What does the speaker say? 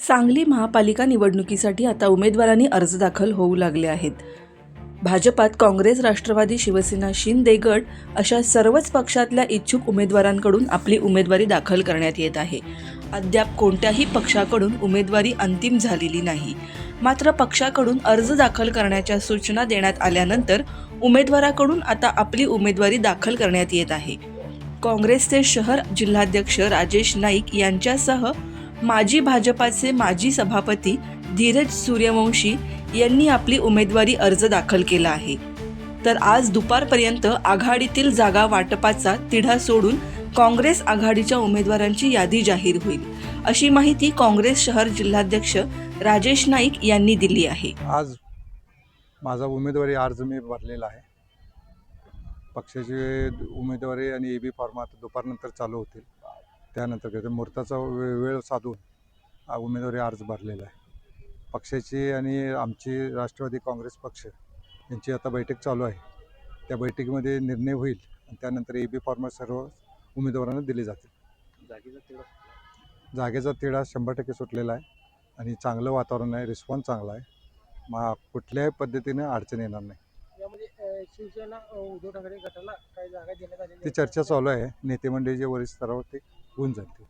सांगली महापालिका निवडणुकीसाठी आता उमेदवारांनी अर्ज दाखल होऊ लागले आहेत. भाजपात काँग्रेस, राष्ट्रवादी, शिवसेना, शिंदे गट अशा सर्वच पक्षातल्या इच्छुक उमेदवारांकडून आपली उमेदवारी दाखल करण्यात येत आहे. अद्याप कोणत्याही पक्षाकडून उमेदवारी अंतिम झालेली नाही. मात्र पक्षाकडून अर्ज दाखल करण्याच्या सूचना देण्यात आल्यानंतर उमेदवाराकडून आता आपली उमेदवारी दाखल करण्यात येत आहे. काँग्रेसचे शहर जिल्हाध्यक्ष राजेश नाईक यांच्यासह माजी भाजपाचे माजी सभापती धीरज सूर्यवंशी यांनी आपली उमेदवारी अर्ज दाखल केला आहे. तर आज दुपारपर्यंत आघाडीतील जागा वाटपाचा तिढा सोडून काँग्रेस आघाडीच्या उमेदवारांची यादी जाहीर होईल, अशी माहिती काँग्रेस शहर जिल्हाध्यक्ष राजेश नाईक यांनी दिली आहे. आज माझा उमेदवारी अर्ज मी भरलेला आहे. पक्षाची उमेदवारी आणि AB फॉर्म आता दुपारनंतर चालू होतील. त्यानंतर मुहूर्ताचा वेळ साधून उमेदवारी अर्ज भरलेला आहे. पक्षाची आणि आमची राष्ट्रवादी काँग्रेस पक्ष यांची आता बैठक चालू आहे. त्या बैठकीमध्ये निर्णय होईल आणि त्यानंतर AB फॉर्म सर्व उमेदवारांना दिले जातील. जागेचा तिढा 100% सुटलेला आहे आणि चांगलं वातावरण आहे, रिस्पॉन्स चांगला आहे. कुठल्याही पद्धतीने अडचण येणार नाही. शिवसेना उद्धव ठाकरे गटाला काही जागा देण्यात आलेली ती चर्चा चालू आहे. नेते मंडळीच्या वरिष्ठ स्तरावर ते होऊन जाते.